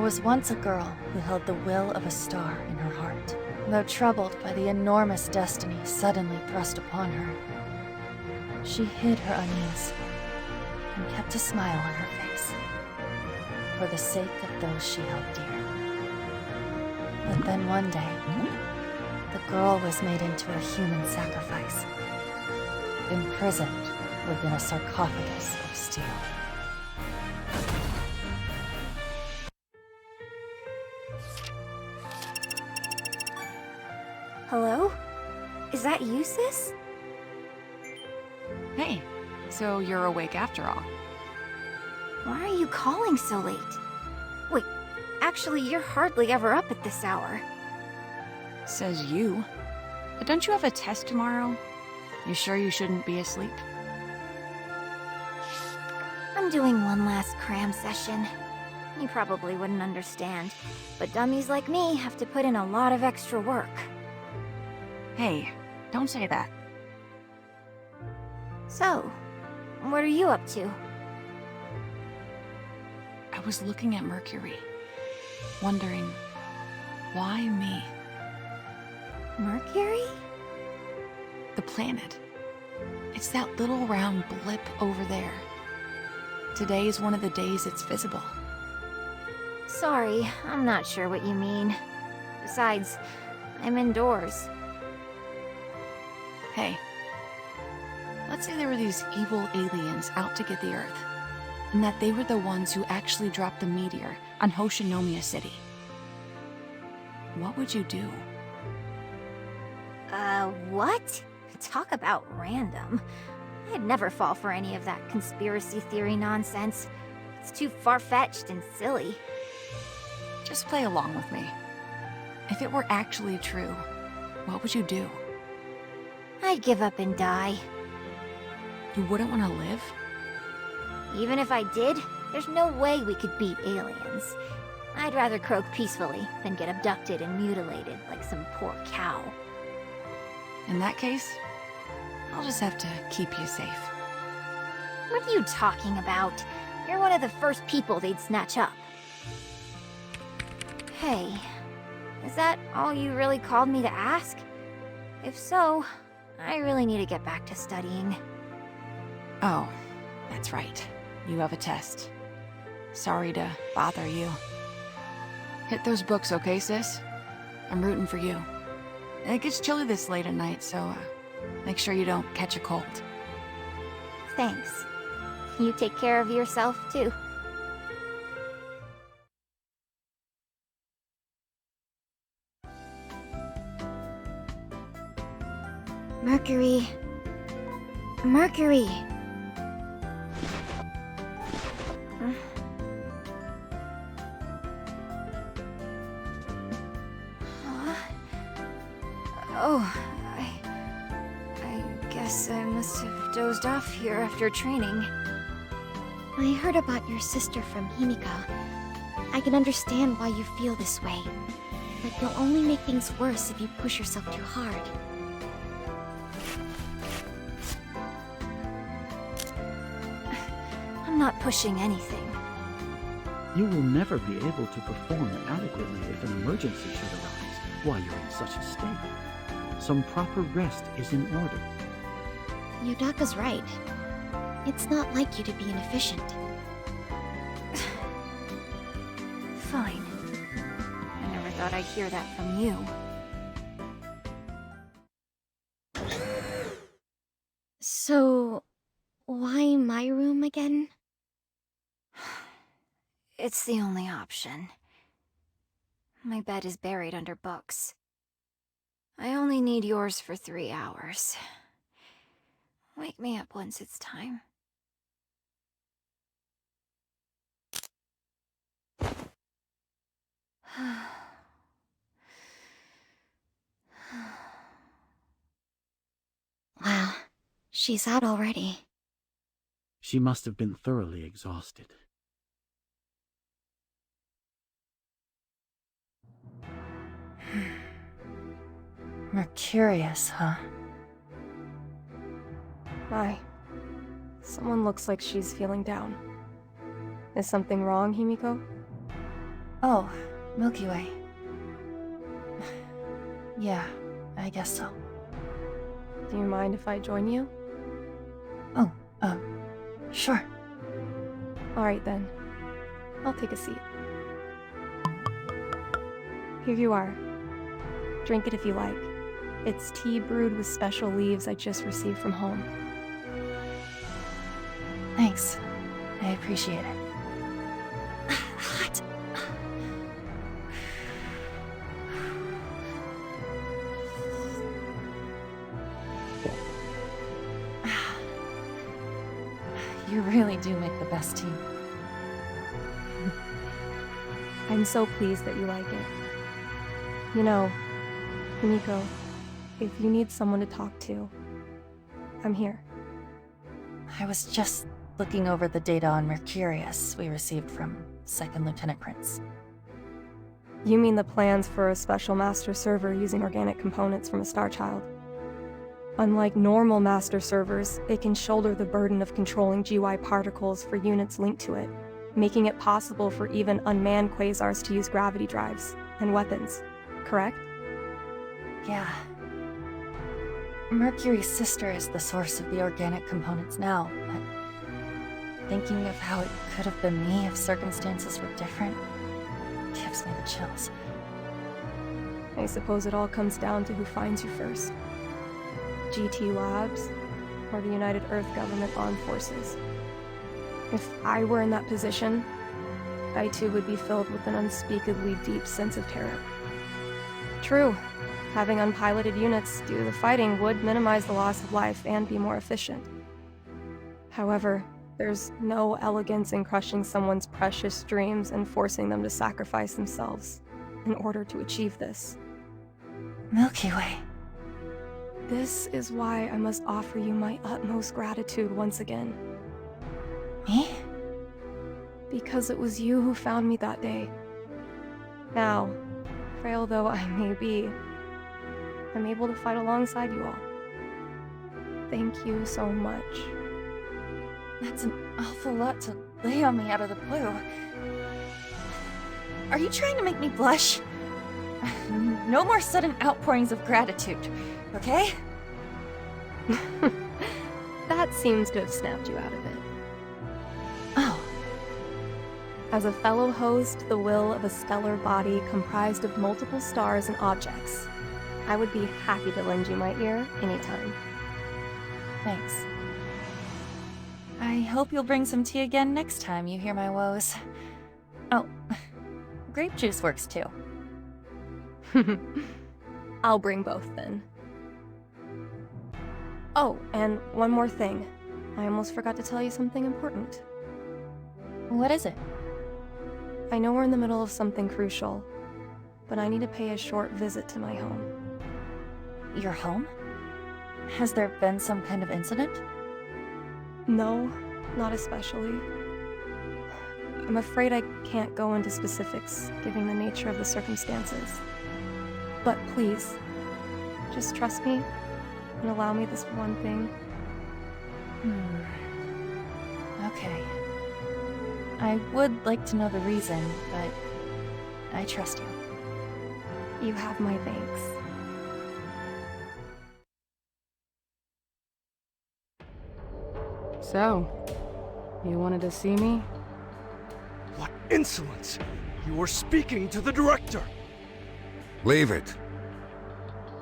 There was once a girl who held the will of a star in her heart. Though troubled by the enormous destiny suddenly thrust upon her, she hid her unease and kept a smile on her face for the sake of those she held dear. But then one day, the girl was made into a human sacrifice, imprisoned within a sarcophagus of steel. Hello? Is that you, sis? Hey, so you're awake after all. Why are you calling so late? Wait, actually, you're hardly ever up at this hour. Says you. But don't you have a test tomorrow? You sure you shouldn't be asleep? I'm doing one last cram session. You probably wouldn't understand, but dummies like me have to put in a lot of extra work. Hey, don't say that. So, what are you up to? I was looking at Mercury, wondering, why me? Mercury? The planet. It's that little round blip over there. Today is one of the days it's visible. Sorry, I'm not sure what you mean. Besides, I'm indoors. Hey, let's say there were these evil aliens out to get the Earth, and that they were the ones who actually dropped the meteor on Hoshinomiya City. What would you do? What? Talk about random. I'd never fall for any of that conspiracy theory nonsense. It's too far-fetched and silly. Just play along with me. If it were actually true, what would you do? I'd give up and die. You wouldn't want to live? Even if I did, there's no way we could beat aliens. I'd rather croak peacefully than get abducted and mutilated like some poor cow. In that case, I'll just have to keep you safe. What are you talking about? You're one of the first people they'd snatch up. Hey, is that all you really called me to ask? If so, I really need to get back to studying. Oh, that's right. You have a test. Sorry to bother you. Hit those books, okay, sis? I'm rooting for you. It gets chilly this late at night, so make sure you don't catch a cold. Thanks. You take care of yourself, too. Mercury. Mercury! Oh, I guess I must have dozed off here after training. I heard about your sister from Himika. I can understand why you feel this way, but you'll only make things worse if you push yourself too hard. I'm not pushing anything. You will never be able to perform adequately if an emergency should arise while you're in such a state. Some proper rest is in order. Yudaka's right. It's not like you to be inefficient. Fine. I never thought I'd hear that from you. So, why my room again? It's the only option. My bed is buried under books. I only need yours for 3 hours. Wake me up once it's time. Wow, she's out already. She must have been thoroughly exhausted. Mercurius, huh? My. Someone looks like she's feeling down. Is something wrong, Himiko? Oh, Milky Way. Yeah, I guess so. Do you mind if I join you? Oh, sure. Alright then. I'll take a seat. Here you are. Drink it if you like. It's tea brewed with special leaves I just received from home. Thanks. I appreciate it. Hot. You really do make the best tea. I'm so pleased that you like it. You know, Himiko, if you need someone to talk to, I'm here. I was just looking over the data on Mercurius we received from 2nd Lieutenant Prince. You mean the plans for a special master server using organic components from a star child? Unlike normal master servers, it can shoulder the burden of controlling GY particles for units linked to it, making it possible for even unmanned quasars to use gravity drives and weapons, correct? Yeah. Mercury's sister is the source of the organic components now, but thinking of how it could have been me if circumstances were different gives me the chills. I suppose it all comes down to who finds you first. GT Labs, or the United Earth Government Armed Forces. If I were in that position, I too would be filled with an unspeakably deep sense of terror. True, having unpiloted units do the fighting would minimize the loss of life and be more efficient. However, there's no elegance in crushing someone's precious dreams and forcing them to sacrifice themselves in order to achieve this. Milky Way. This is why I must offer you my utmost gratitude once again. Me? Because it was you who found me that day. Now, frail though I may be, I'm able to fight alongside you all. Thank you so much. That's an awful lot to lay on me out of the blue. Are you trying to make me blush? No more sudden outpourings of gratitude, okay? That seems to have snapped you out of it. Oh. As a fellow host, the will of a stellar body comprised of multiple stars and objects, I would be happy to lend you my ear anytime. Thanks. I hope you'll bring some tea again next time you hear my woes. Oh, grape juice works too. I'll bring both then. Oh, and one more thing. I almost forgot to tell you something important. What is it? I know we're in the middle of something crucial, but I need to pay a short visit to my home. Your home? Has there been some kind of incident? No, not especially. I'm afraid I can't go into specifics, given the nature of the circumstances. But please, just trust me and allow me this one thing. Okay. I would like to know the reason, but I trust you. You have my thanks. So, you wanted to see me? What insolence! You are speaking to the director! Leave it.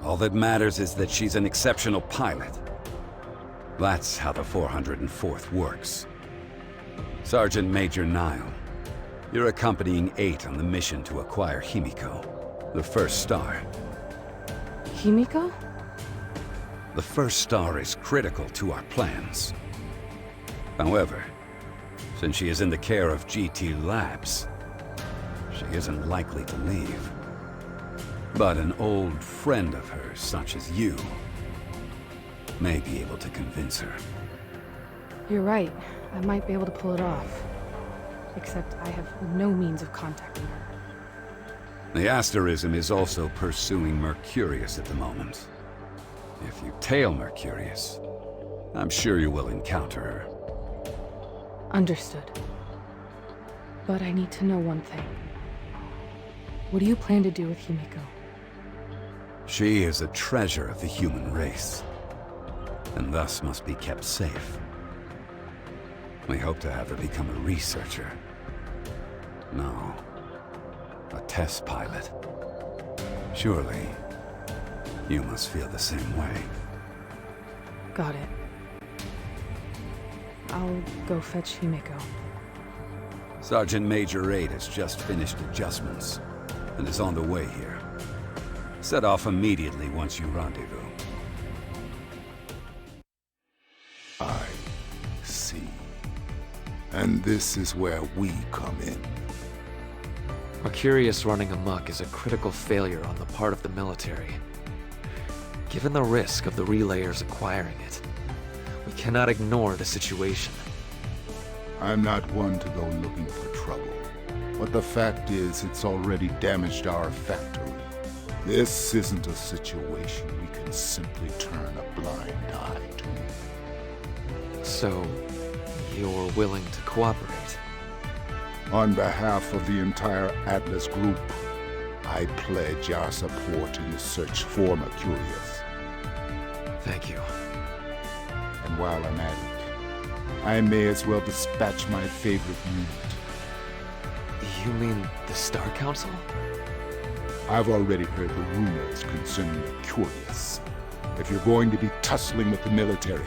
All that matters is that she's an exceptional pilot. That's how the 404th works. Sergeant Major Nile, you're accompanying 8 on the mission to acquire Himiko, the first star. Himiko? The first star is critical to our plans. However, since she is in the care of GT Labs, she isn't likely to leave. But an old friend of hers, such as you, may be able to convince her. You're right. I might be able to pull it off. Except I have no means of contacting her. The Asterism is also pursuing Mercurius at the moment. If you tail Mercurius, I'm sure you will encounter her. Understood. But I need to know one thing. What do you plan to do with Himiko? She is a treasure of the human race, and thus must be kept safe. We hope to have her become a researcher. No, a test pilot. Surely, you must feel the same way. Got it. I'll go fetch Himiko. Sergeant Major 8 has just finished adjustments, and is on the way here. Set off immediately once you rendezvous. I see. And this is where we come in. Mercurius running amok is a critical failure on the part of the military. Given the risk of the relayers acquiring it, we cannot ignore the situation. I'm not one to go looking for trouble, but the fact is it's already damaged our factory. This isn't a situation we can simply turn a blind eye to. So, you're willing to cooperate? On behalf of the entire Atlas Group, I pledge our support in the search for Mercurius. Thank you. And while I'm at it, I may as well dispatch my favorite unit. You mean the Star Council? I've already heard the rumors concerning Mercurius. If you're going to be tussling with the military,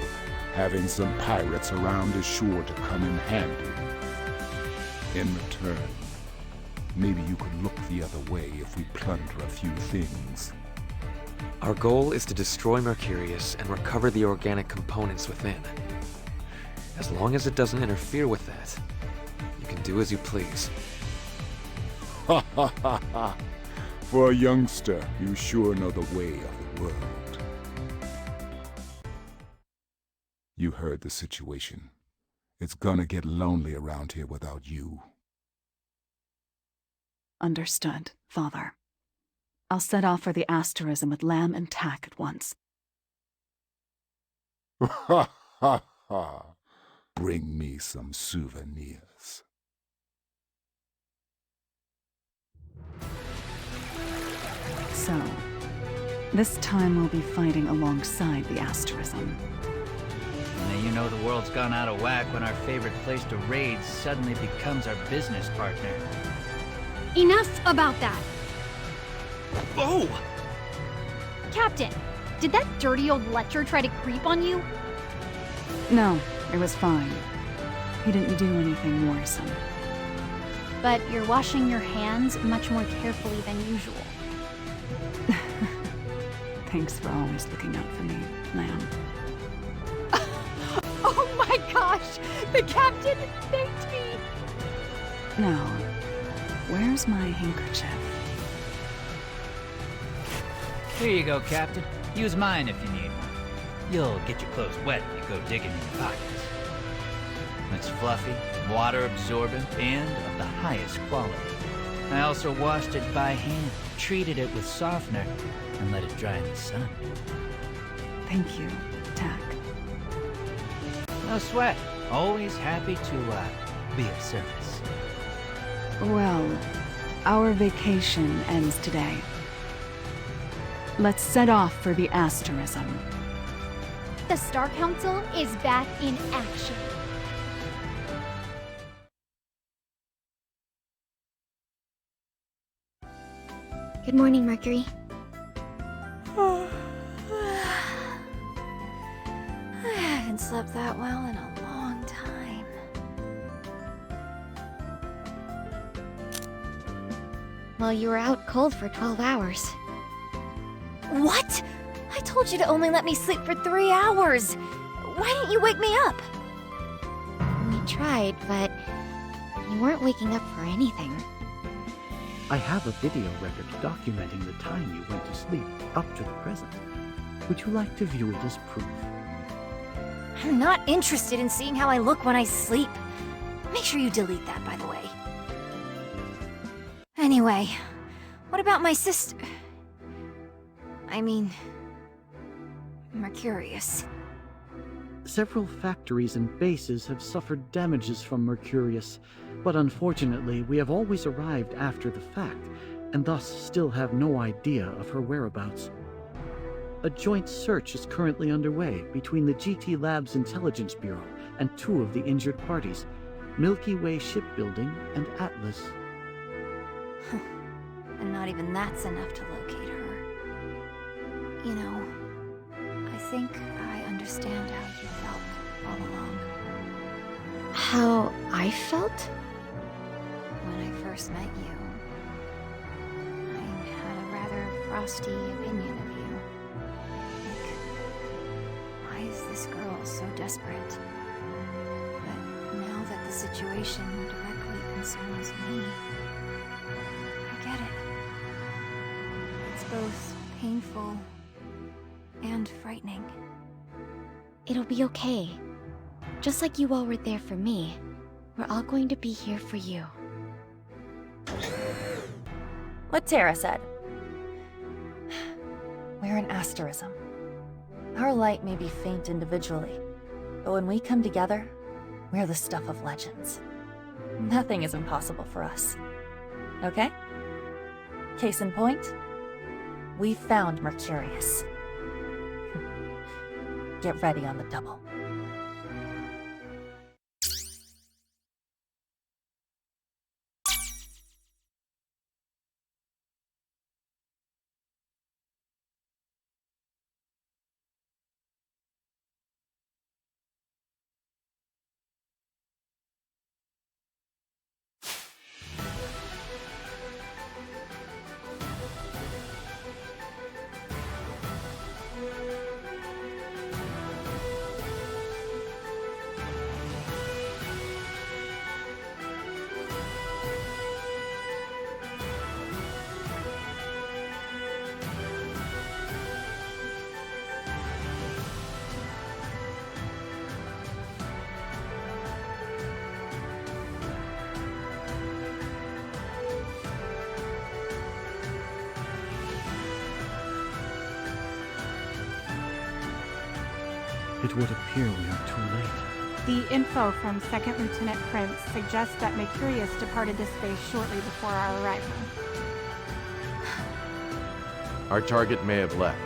having some pirates around is sure to come in handy. In return, maybe you could look the other way if we plunder a few things. Our goal is to destroy Mercurius and recover the organic components within. As long as it doesn't interfere with that, you can do as you please. Ha ha ha ha! For a youngster, you sure know the way of the world. You heard the situation. It's gonna get lonely around here without you. Understood, Father. I'll set off for the asterism with Lamb and Tack at once. Ha ha ha! Bring me some souvenirs. So, this time we'll be fighting alongside the asterism. Now you know the world's gone out of whack when our favorite place to raid suddenly becomes our business partner. Enough about that! Oh! Captain, did that dirty old Letcher try to creep on you? No, it was fine. He didn't do anything worrisome. But you're washing your hands much more carefully than usual. Thanks for always looking out for me, Lamb. Oh my gosh! The captain thanked me! Now, where's my handkerchief? Here you go, Captain. Use mine if you need one. You'll get your clothes wet if you go digging in your pockets. It's fluffy, water-absorbent, and of the highest quality. I also washed it by hand, treated it with softener, and let it dry in the sun. Thank you, Tack. No sweat. Always happy to, be of service. Well, our vacation ends today. Let's set off for the asterism. The Star Council is back in action. Good morning, Mercury. I haven't slept that well in a long time. Well, you were out cold for 12 hours. What? I told you to only let me sleep for 3 hours. Why didn't you wake me up? We tried, but you weren't waking up for anything. I have a video record documenting the time you went to sleep up to the present. Would you like to view it as proof? I'm not interested in seeing how I look when I sleep. Make sure you delete that, by the way. Anyway, what about my sister? I mean, Mercurius. Several factories and bases have suffered damages from Mercurius, but unfortunately we have always arrived after the fact, and thus still have no idea of her whereabouts. A joint search is currently underway between the GT Labs Intelligence Bureau and two of the injured parties, Milky Way Shipbuilding and Atlas. And not even that's enough to locate her. You know, I think I understand how you felt all along. How I felt? When I first met you, I had a rather frosty opinion of you. Like, why is this girl so desperate? But now that the situation directly concerns me, I get it. It's both painful and frightening. It'll be okay. Just like you all were there for me, we're all going to be here for you. What Tara said. We're an asterism. Our light may be faint individually, but when we come together, we're the stuff of legends. Nothing is impossible for us. Okay? Case in point, we found Mercurius. Get ready on the double. It would appear we are too late. The info from Second Lieutenant Prince suggests that Mercurius departed this base shortly before our arrival. Our target may have left,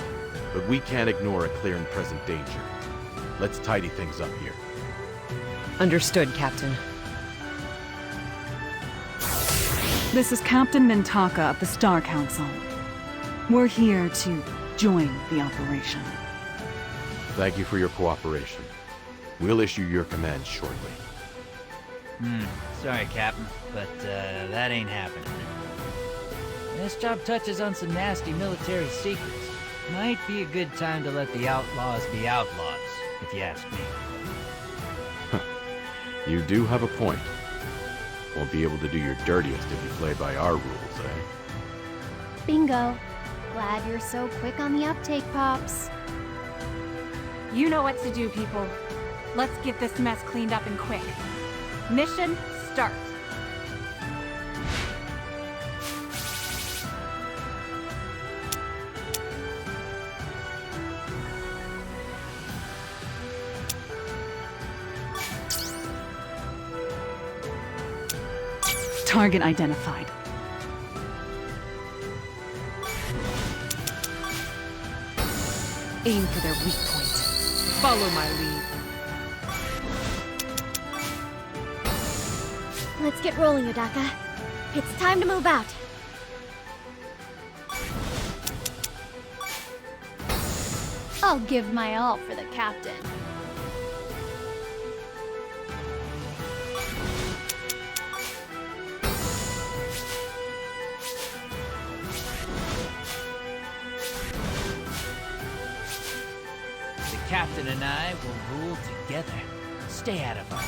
but we can't ignore a clear and present danger. Let's tidy things up here. Understood, Captain. This is Captain Mintaka of the Star Council. We're here to join the operation. Thank you for your cooperation. We'll issue your commands shortly. Sorry, Captain, but that ain't happening. This job touches on some nasty military secrets. Might be a good time to let the outlaws be outlaws, if you ask me. You do have a point. Won't be able to do your dirtiest if you play by our rules, eh? Bingo. Glad you're so quick on the uptake, Pops. You know what to do, people. Let's get this mess cleaned up and quick. Mission start. Target identified. Aim for their weak point. Follow my lead. Let's get rolling, Odaka. It's time to move out. I'll give my all for the captain. The captain and I will rule together. Stay out of our way.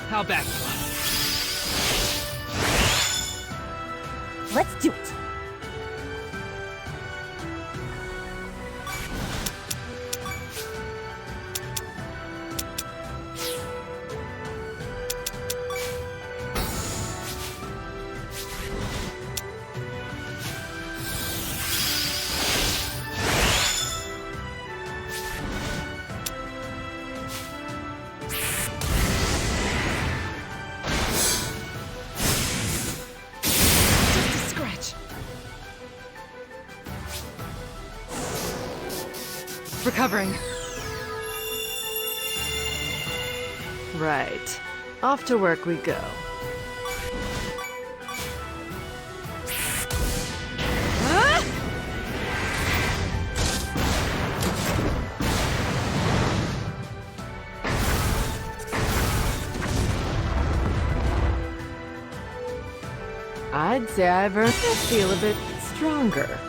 How back you are? Let's do it! Recovering. Right. Off to work we go. I'd say I've earned to feel a bit stronger.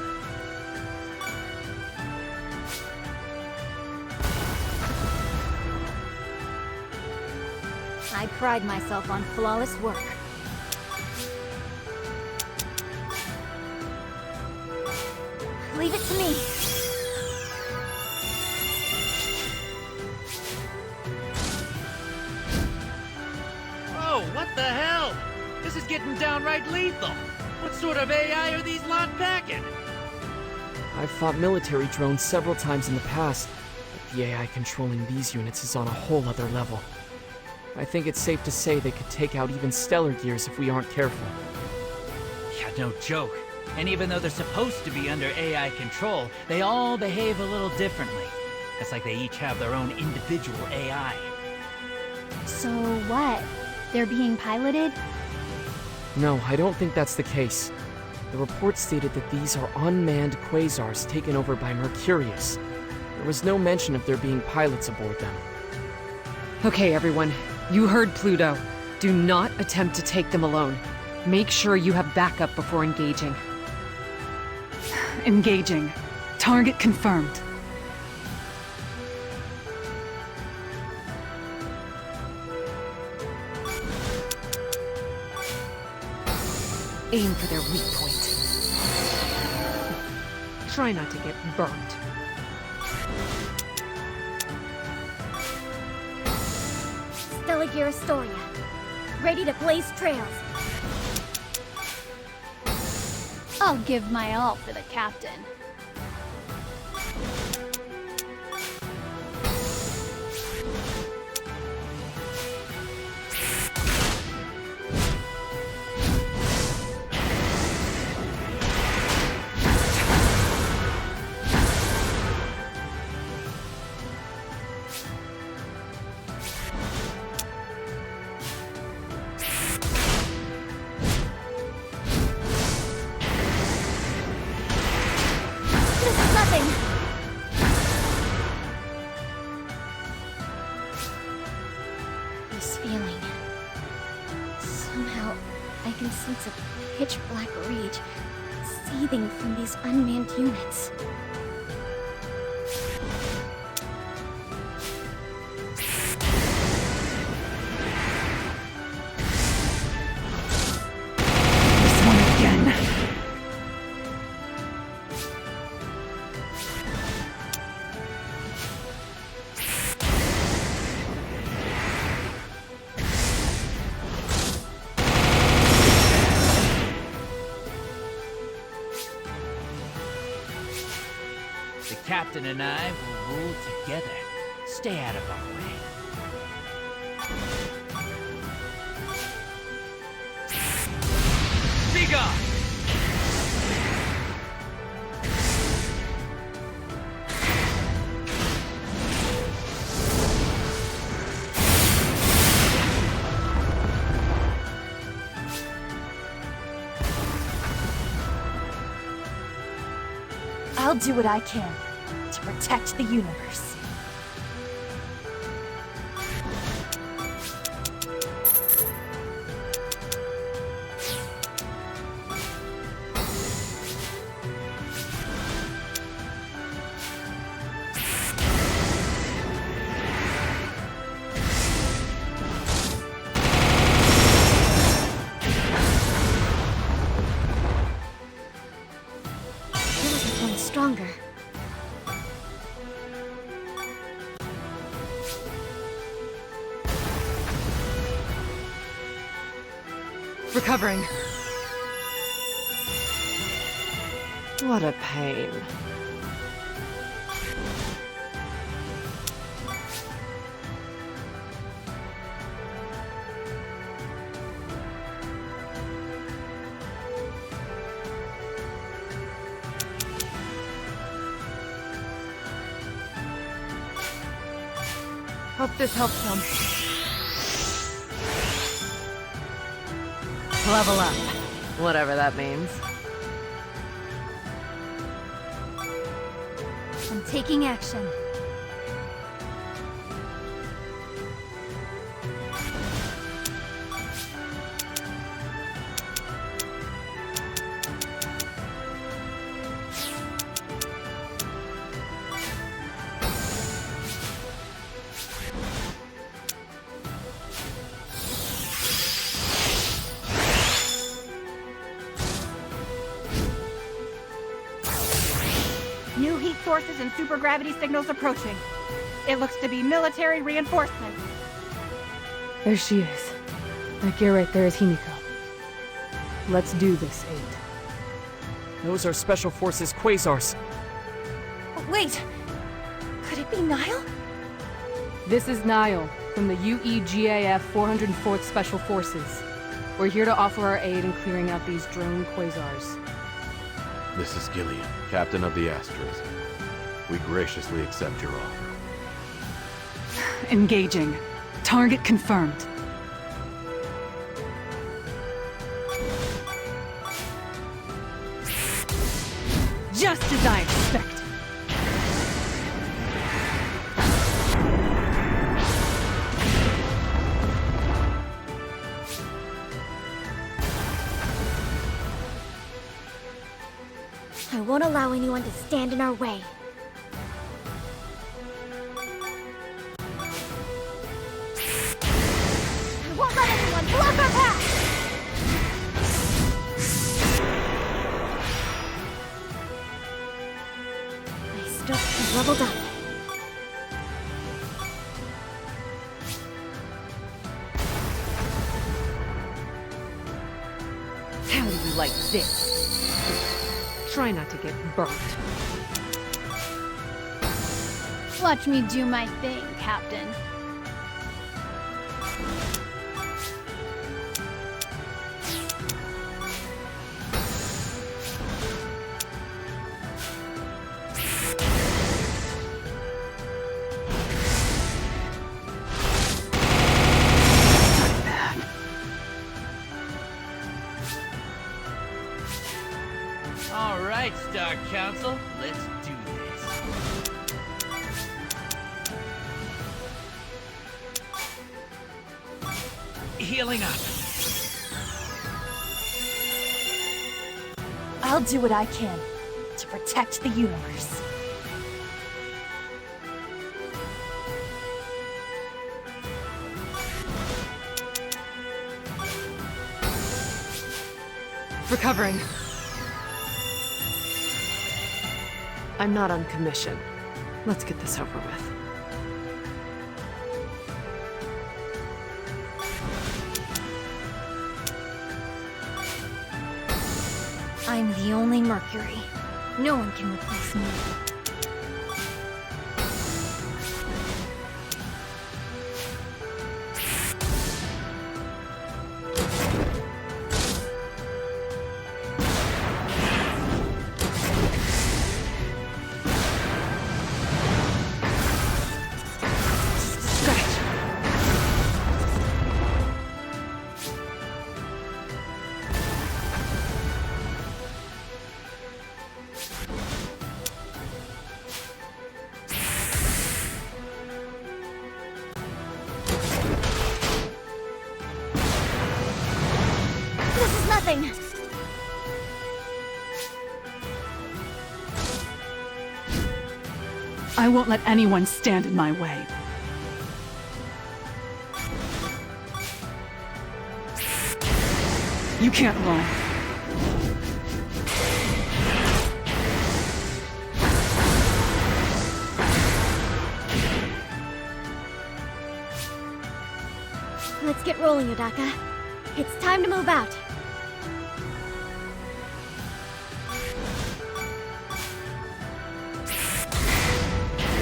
I pride myself on flawless work. Leave it to me. Oh, what the hell? This is getting downright lethal. What sort of AI are these lot packing? I've fought military drones several times in the past, but the AI controlling these units is on a whole other level. I think it's safe to say they could take out even Stellar Gears if we aren't careful. Yeah, no joke. And even though they're supposed to be under AI control, they all behave a little differently. It's like they each have their own individual AI. So what? They're being piloted? No, I don't think that's the case. The report stated that these are unmanned quasars taken over by Mercurius. There was no mention of there being pilots aboard them. Okay, everyone. You heard Pluto. Do not attempt to take them alone. Make sure you have backup before engaging. Engaging. Target confirmed. Aim for their weak point. Try not to get burned. Stellar Gear Astoria. Ready to blaze trails. I'll give my all for the captain. This feeling. Somehow, I can sense a pitch-black rage seething from these unmanned units. This one again. The captain and I will rule together. Stay out of our way. Be gone! I'll do what I can to protect the universe. Stronger. Recovering. What a pain. Hope this helps some. Level up. Whatever that means. I'm taking action. New heat sources and supergravity signals approaching. It looks to be military reinforcements. There she is. That gear right there is Himiko. Let's do this, 8. Those are Special Forces quasars. Wait! Could it be Nile? This is Niall, from the UEGAF 404th Special Forces. We're here to offer our aid in clearing out these drone quasars. This is Gillian, Captain of the Astros. We graciously accept your offer. Engaging. Target confirmed. Just as I expected. I won't allow anyone to stand in our way. I won't let anyone block our path! My stuff is leveled up. How do you like this? Try not to get burnt. Watch me do my thing, Captain. All right, Star Council, let's do this. Healing up. I'll do what I can to protect the universe. Recovering. I'm not on commission. Let's get this over with. I'm the only Mercury. No one can replace me. This is nothing! I won't let anyone stand in my way. You can't run. Let's get rolling, Odaka. It's time to move out.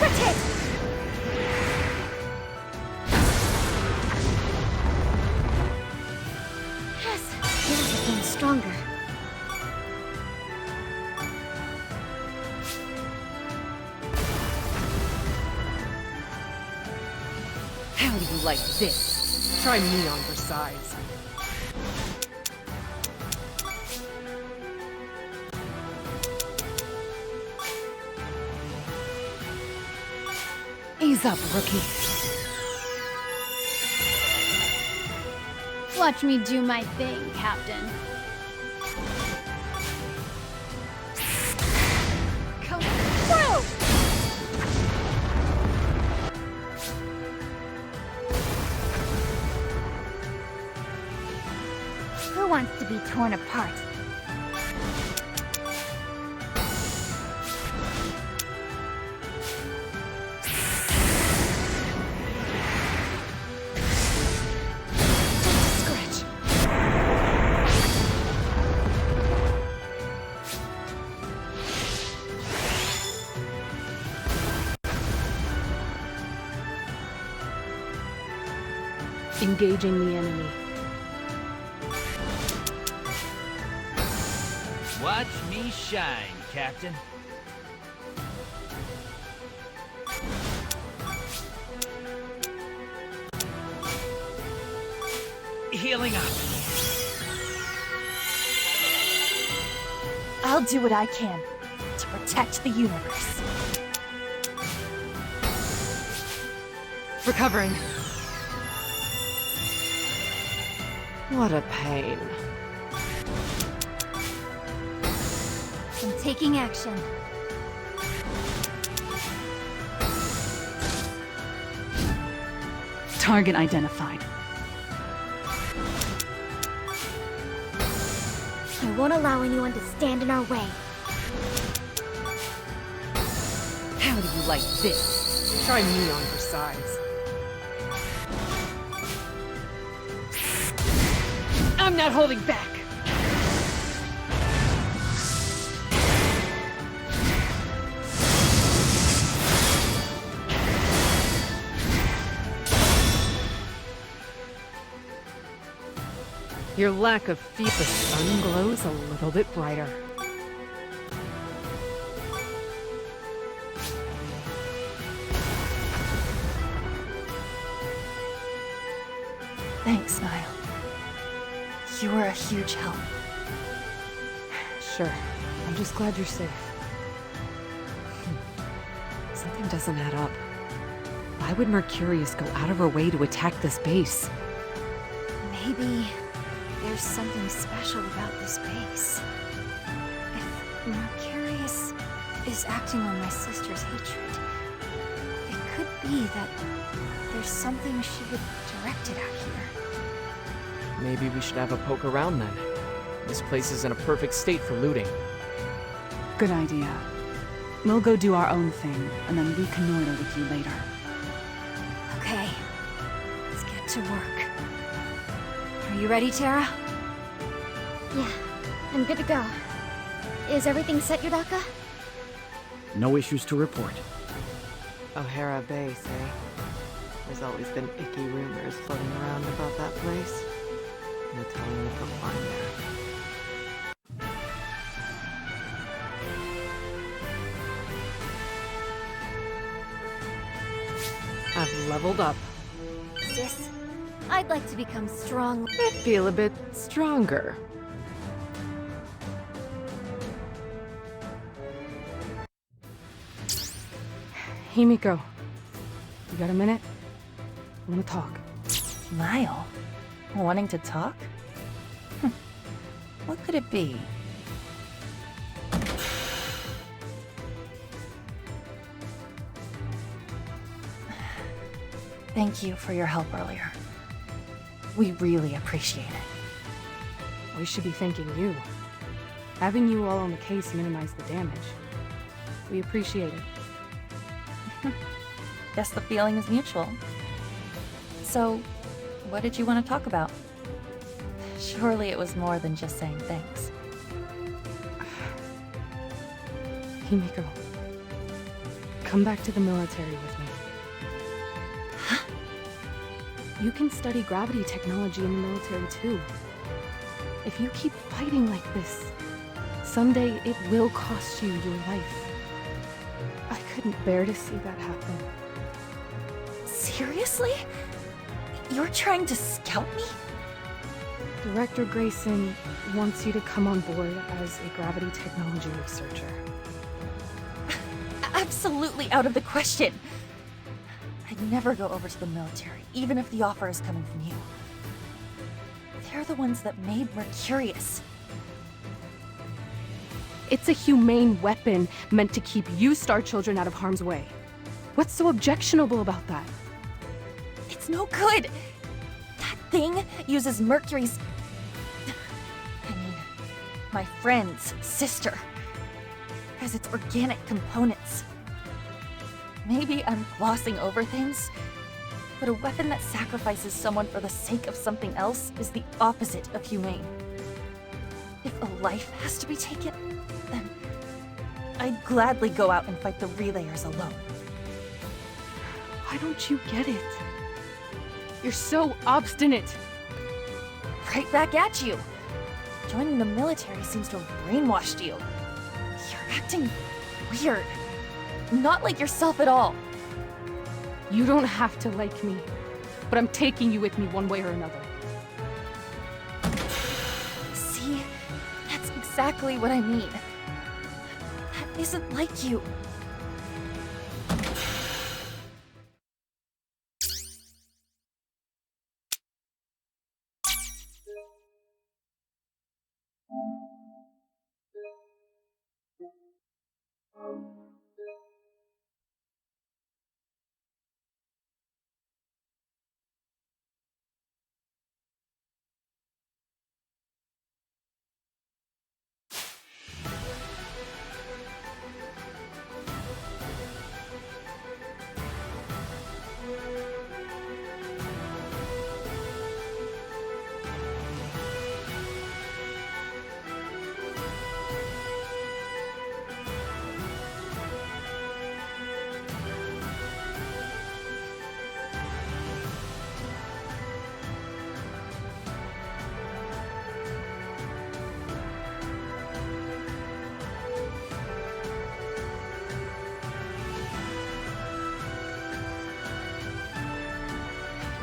Rotate! Yes, feels like getting stronger. How do you like this? Try me on for size. Ease up, rookie. Watch me do my thing, Captain. Come through! Who wants to be torn apart? Engaging the enemy. Watch me shine, Captain. Healing up. I'll do what I can to protect the universe. Recovering. What a pain. I'm taking action. Target identified. I won't allow anyone to stand in our way. How do you like this? Try me on for size. I'm not holding back. Your lack of feet, the sun glows a little bit brighter. Thanks, Niall. You were a huge help. Sure. I'm just glad you're safe. Something doesn't add up. Why would Mercurius go out of her way to attack this base? Maybe there's something special about this base. If Mercurius is acting on my sister's hatred, it could be that there's something she would direct it at here. Maybe we should have a poke around then. This place is in a perfect state for looting. Good idea. We'll go do our own thing, and then reconnoiter with you later. Okay, let's get to work. Are you ready, Terra? Yeah, I'm good to go. Is everything set, Yudaka? No issues to report. O'Hara Base, eh? There's always been icky rumors floating around about that place. No telling what they'll find there. I've leveled up. Sis, I'd like to become strong. I feel a bit stronger. Himiko, you got a minute? I want to talk. Niall? Wanting to talk? What could it be? Thank you for your help earlier. We really appreciate it. We should be thanking you. Having you all on the case minimized the damage. We appreciate it. Guess the feeling is mutual. So, what did you want to talk about? Surely it was more than just saying thanks. Himiko, come back to the military with me. You can study gravity technology in the military too. If you keep fighting like this, someday it will cost you your life. I couldn't bear to see that happen. Seriously? You're trying to scout me? Director Grayson wants you to come on board as a gravity technology researcher. Absolutely out of the question. I'd never go over to the military, even if the offer is coming from you. They're the ones that made Mercurius. It's a humane weapon meant to keep you Star Children out of harm's way. What's so objectionable about that? It's no good! That thing uses Mercury's... my friend's sister as its organic components. Maybe I'm glossing over things, but a weapon that sacrifices someone for the sake of something else is the opposite of humane. If a life has to be taken, then I'd gladly go out and fight the Relayers alone. Why don't you get it? You're so obstinate. Right back at you. Joining the military seems to have brainwashed you. You're acting weird. Not like yourself at all. You don't have to like me, but I'm taking you with me one way or another. See? That's exactly what I mean. That isn't like you.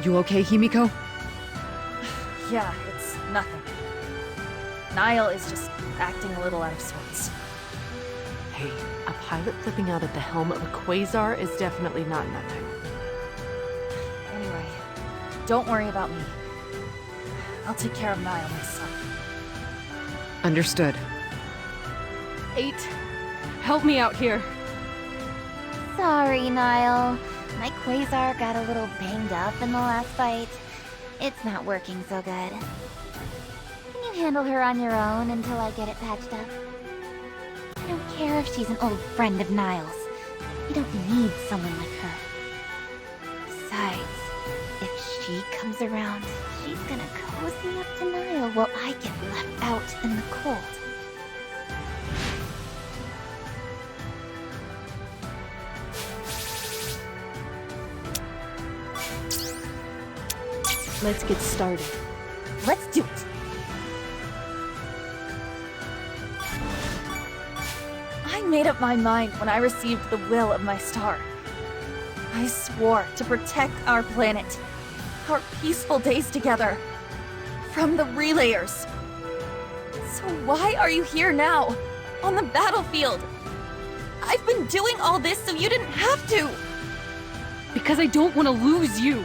You okay, Himiko? Yeah, it's nothing. Niall is just acting a little out of sorts. Hey, a pilot flipping out at the helm of a quasar is definitely not nothing. Anyway, don't worry about me. I'll take care of Niall myself. Understood. 8, help me out here. Sorry, Niall. My quasar got a little banged up in the last fight. It's not working so good. Can you handle her on your own until I get it patched up? I don't care if she's an old friend of Niall's. We don't need someone like her. Besides, if she comes around, she's gonna cozy up to Niall while I get left out in the cold. Let's get started. Let's do it! I made up my mind when I received the will of my star. I swore to protect our planet, our peaceful days together, from the Relayers. So why are you here now, on the battlefield? I've been doing all this so you didn't have to! Because I don't want to lose you.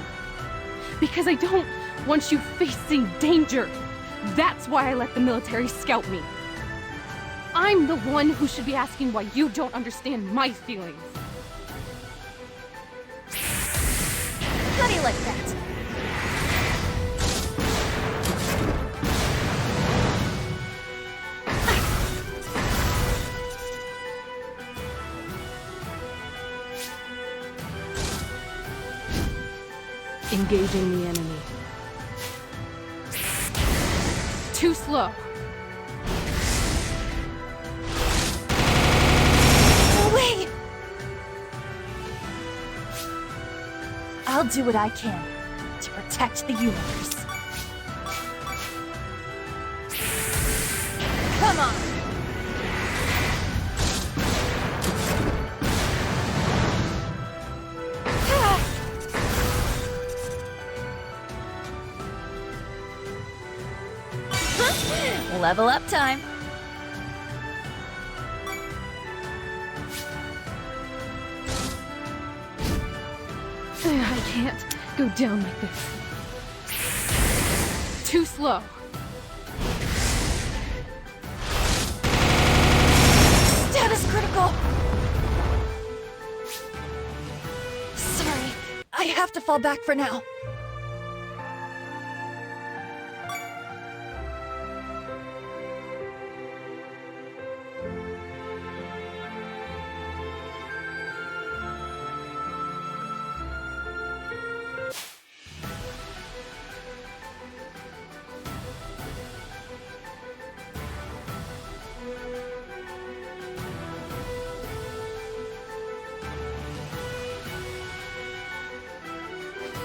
Because I don't want you facing danger. That's why I let the military scout me. I'm the one who should be asking why you don't understand my feelings. How do you like that? Engaging the enemy. Too slow. No way! I'll do what I can to protect the universe. Come on! Level up time. I can't go down like this. Too slow. Status critical! Sorry, I have to fall back for now.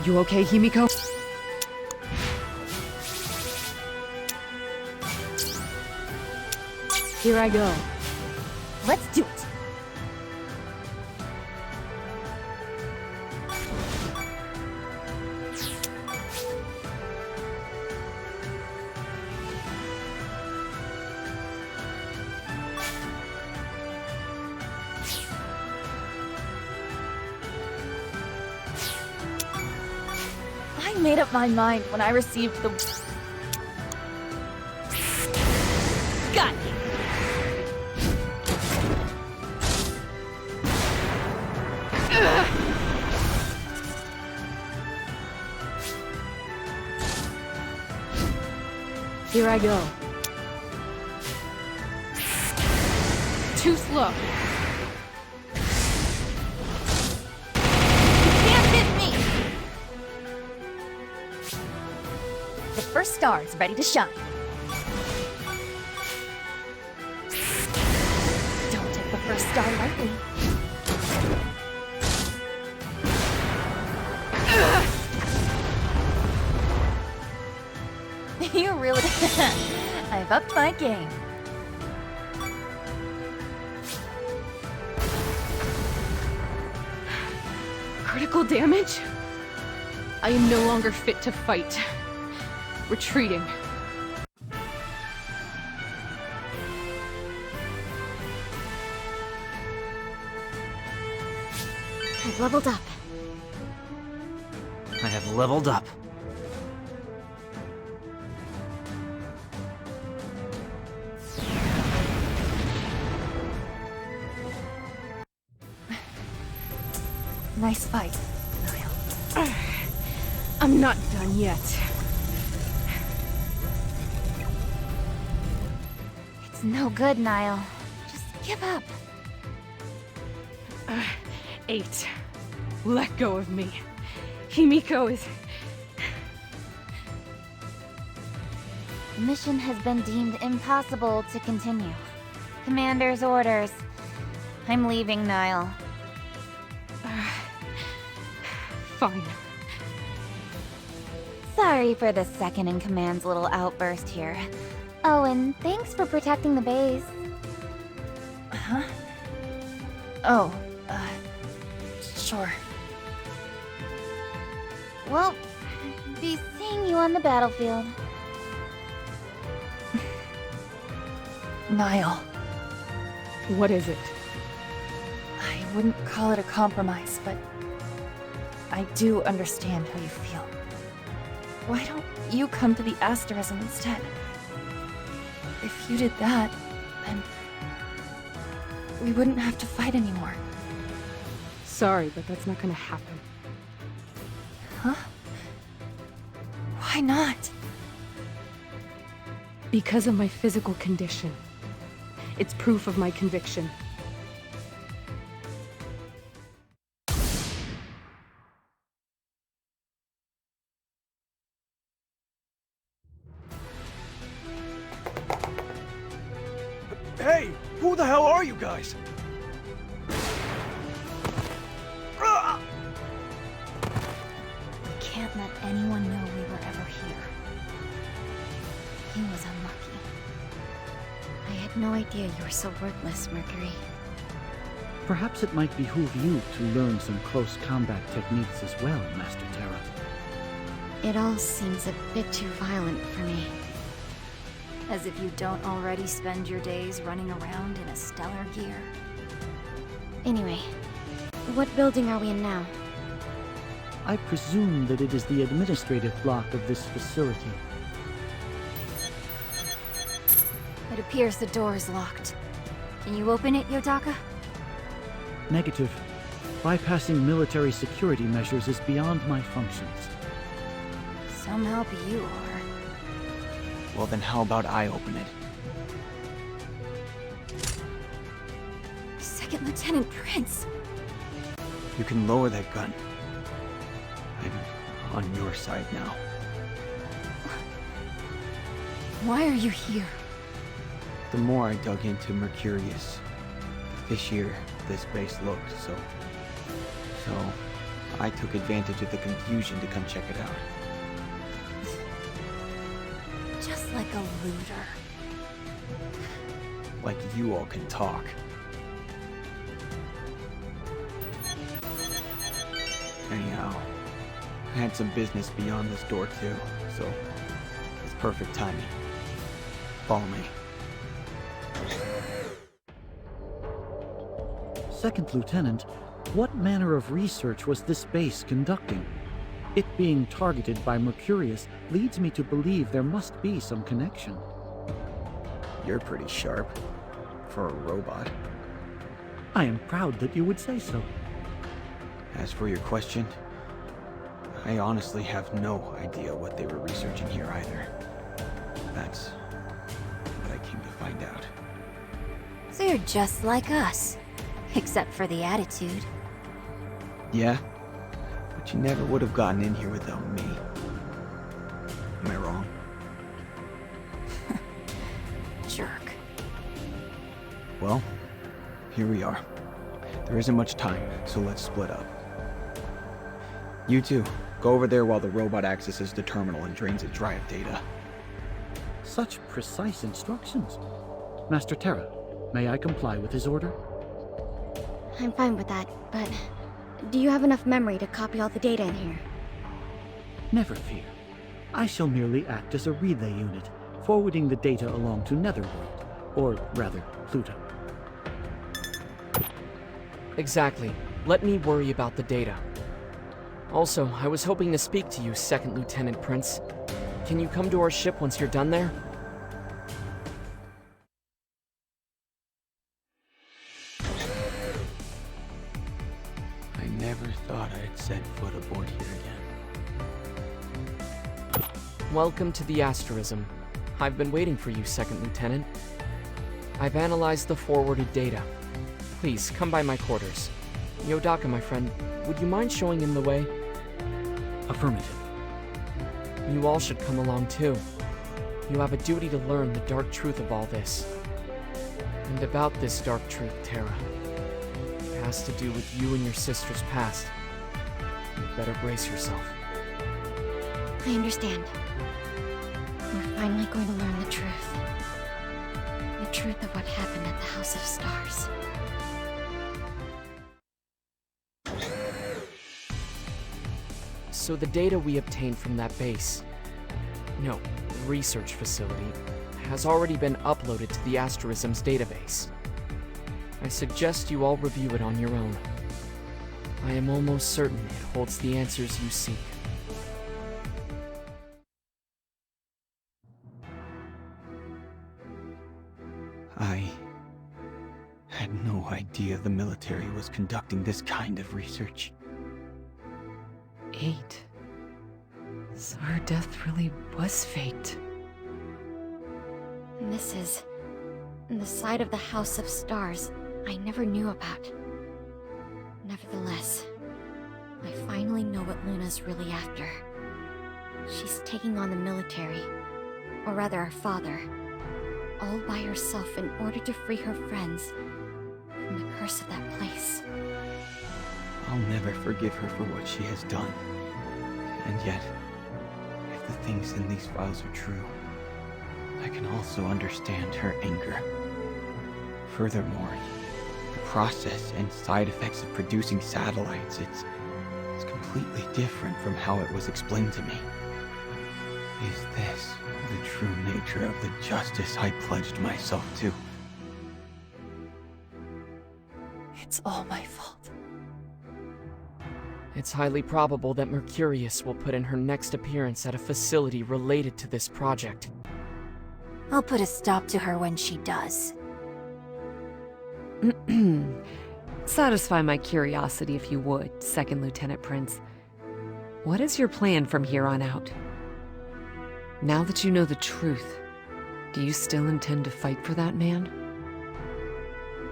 You okay, Himiko? Here I go. Let's do it. I made up my mind when I received the... Got you! Here I go. Too slow. You can't hit me! The first star is ready to shine. Don't take the first star lightly. You really... I've upped my game. Critical damage? I am no longer fit to fight. Retreating. I've leveled up. I have leveled up. Nice fight, Niall. I'm not done yet. It's no good, Niall. Just give up. 8. Let go of me. Himiko is... The mission has been deemed impossible to continue. Commander's orders. I'm leaving, Niall. Fine. Sorry for the second-in-command's little outburst here. Oh, and thanks for protecting the base. Huh? Oh, sure. Well, be seeing you on the battlefield. Niall. What is it? I wouldn't call it a compromise, but I do understand how you feel. Why don't you come to the Asterism instead? If you did that, then we wouldn't have to fight anymore. Sorry, but that's not gonna happen. Huh? Why not? Because of my physical condition. It's proof of my conviction. Hey! Who the hell are you guys? We can't let anyone know we were ever here. He was unlucky. I had no idea you were so ruthless, Mercury. Perhaps it might behoove you to learn some close combat techniques as well, Master Terra. It all seems a bit too violent for me. As if you don't already spend your days running around in a stellar gear. Anyway, what building are we in now? I presume that it is the administrative block of this facility. It appears the door is locked. Can you open it, Yodaka? Negative. Bypassing military security measures is beyond my functions. Some help you are. Well then how about I open it? Second Lieutenant Prince. You can lower that gun. I'm on your side now. Why are you here? The more I dug into Mercurius, the fishier this base looked, so I took advantage of the confusion to come check it out. Just like a looter. Like you all can talk. Anyhow, I had some business beyond this door too, so it's perfect timing. Follow me. Second Lieutenant, what manner of research was this base conducting? It being targeted by Mercurius leads me to believe there must be some connection. You're pretty sharp. For a robot. I am proud that you would say so. As for your question, I honestly have no idea what they were researching here either. That's what I came to find out. So you're just like us. Except for the attitude. Yeah? But you never would have gotten in here without me. Am I wrong? Jerk. Well, here we are. There isn't much time, so let's split up. You two, go over there while the robot accesses the terminal and drains it dry of data. Such precise instructions. Master Terra, may I comply with his order? I'm fine with that, but do you have enough memory to copy all the data in here? Never fear. I shall merely act as a relay unit, forwarding the data along to Netherworld, or rather, Pluto. Exactly. Let me worry about the data. Also, I was hoping to speak to you, Second Lieutenant Prince. Can you come to our ship once you're done there? I never thought I'd set foot aboard here again. Welcome to the Asterism. I've been waiting for you, Second Lieutenant. I've analyzed the forwarded data. Please, come by my quarters. Yodaka, my friend, would you mind showing him the way? Affirmative. You all should come along too. You have a duty to learn the dark truth of all this. And about this dark truth, Terra. It has to do with you and your sister's past. You better brace yourself. I understand. We're finally going to learn the truth. The truth of what happened at the House of Stars. So the data we obtained from that base, no, research facility, has already been uploaded to the Asterism's database. I suggest you all review it on your own. I am almost certain it holds the answers you seek. I had no idea the military was conducting this kind of research. 8. So her death really was faked. And this is the side of the House of Stars I never knew about. Nevertheless, I finally know what Luna's really after. She's taking on the military, or rather our father, all by herself in order to free her friends from the curse of that place. I'll never forgive her for what she has done. And yet, if the things in these files are true, I can also understand her anger. Furthermore, the process and side effects of producing satellites, it's completely different from how it was explained to me. Is this the true nature of the justice I pledged myself to? It's all my fault. It's highly probable that Mercurius will put in her next appearance at a facility related to this project. I'll put a stop to her when she does. Satisfy my curiosity if you would, Second Lieutenant Prince. What is your plan from here on out? Now that you know the truth, do you still intend to fight for that man?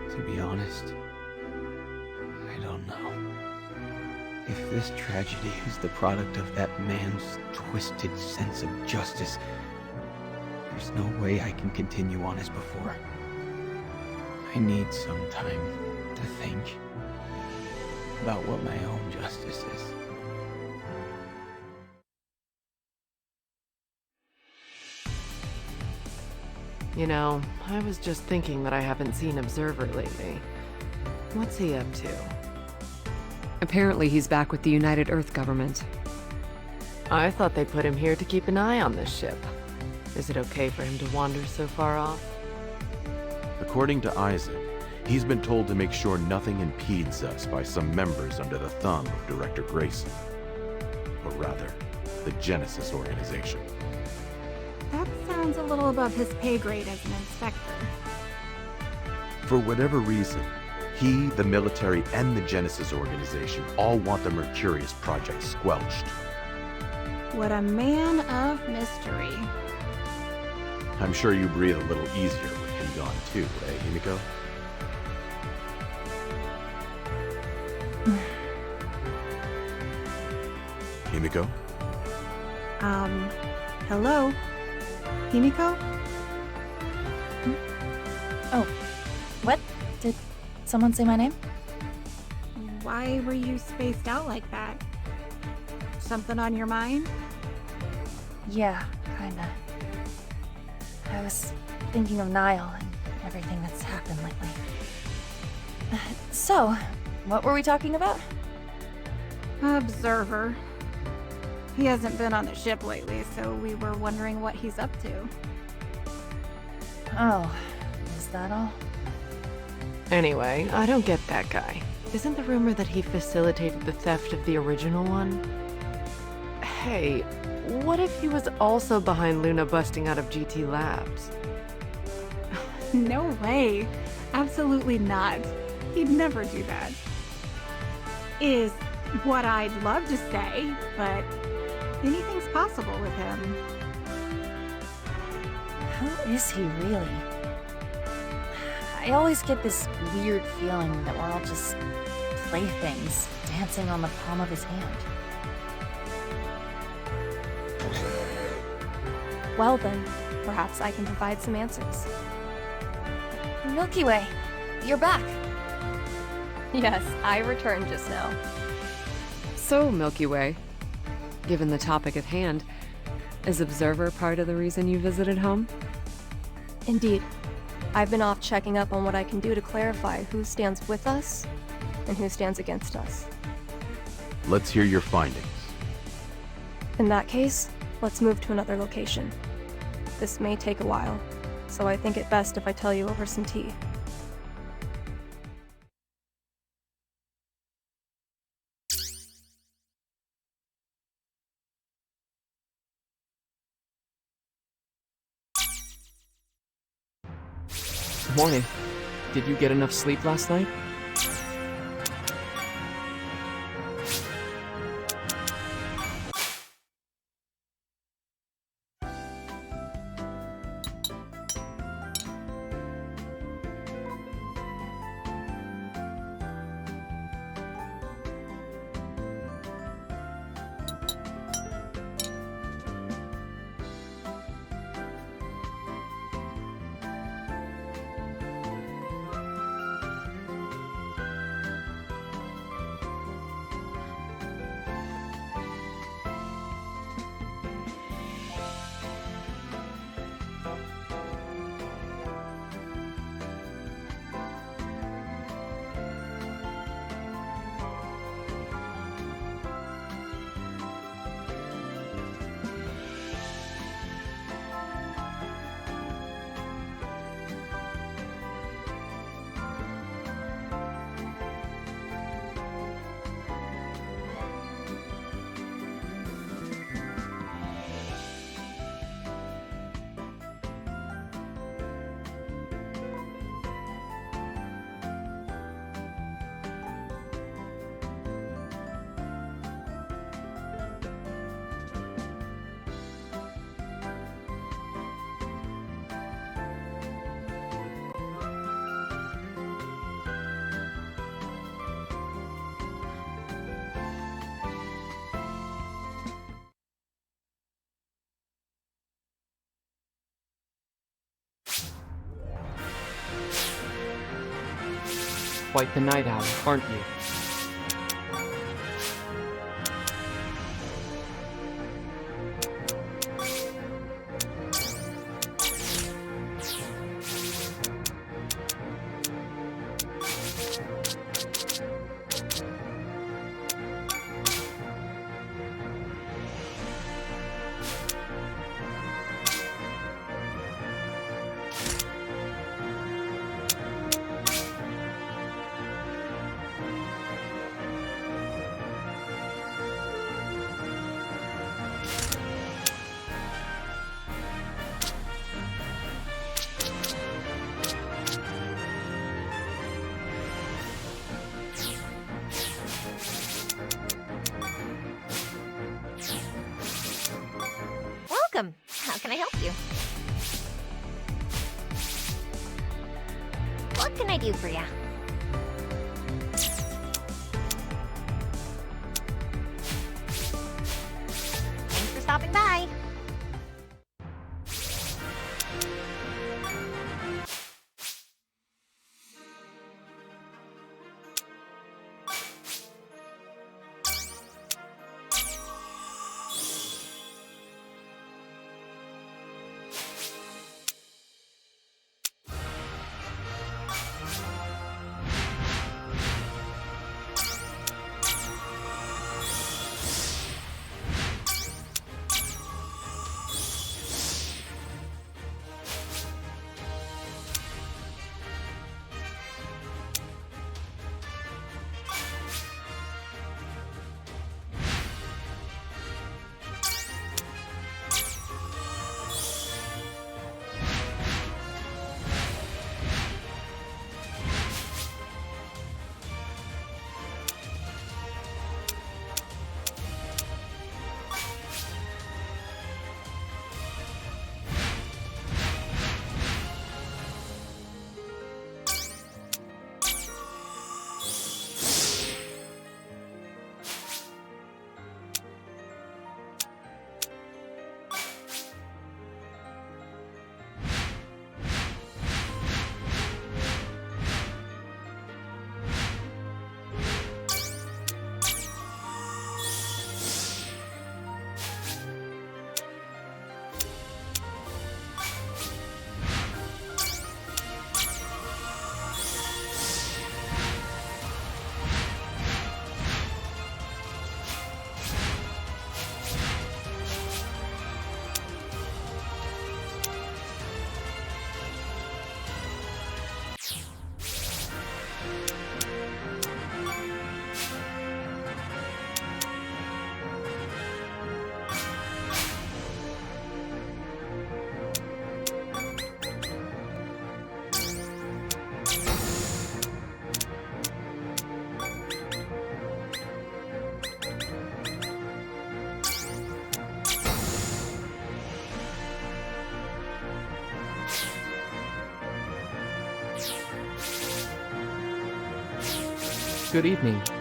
To be honest, I don't know. If this tragedy is the product of that man's twisted sense of justice, there's no way I can continue on as before. I need some time to think about what my own justice is. You know, I was just thinking that I haven't seen Observer lately. What's he up to? Apparently he's back with the United Earth government. I thought they put him here to keep an eye on this ship. Is it okay for him to wander so far off? According to Isaac, he's been told to make sure nothing impedes us by some members under the thumb of Director Grayson. Or rather, the Genesis organization. That sounds a little above his pay grade as an inspector. For whatever reason, he, the military, and the Genesis organization all want the Mercurius project squelched. What a man of mystery. I'm sure you breathe a little easier with him gone too, Himiko? Himiko? Hello? Himiko? Oh, what? Did someone say my name? Why were you spaced out like that? Something on your mind? Yeah, kinda. I was thinking of Niall and everything that's happened lately. So, what were we talking about? Observer. He hasn't been on the ship lately, so we were wondering what he's up to. Oh, is that all? Anyway, I don't get that guy. Isn't the rumor that he facilitated the theft of the original one? Hey, what if he was also behind Luna busting out of GT Labs? No way. Absolutely not. He'd never do that. Is what I'd love to say, but anything's possible with him. Who is he really? I always get this weird feeling that we're all just playthings dancing on the palm of his hand. Well then, perhaps I can provide some answers. Milky Way, you're back. Yes, I returned just now. So, Milky Way, given the topic at hand, is Observer part of the reason you visited home? Indeed. I've been off checking up on what I can do to clarify who stands with us and who stands against us. Let's hear your findings. In that case, let's move to another location. This may take a while, so I think it best if I tell you over some tea. Morning. Did you get enough sleep last night? quite the night owl, aren't you? Welcome. How can I help you? What can I do for you? Thanks for stopping by. Good evening.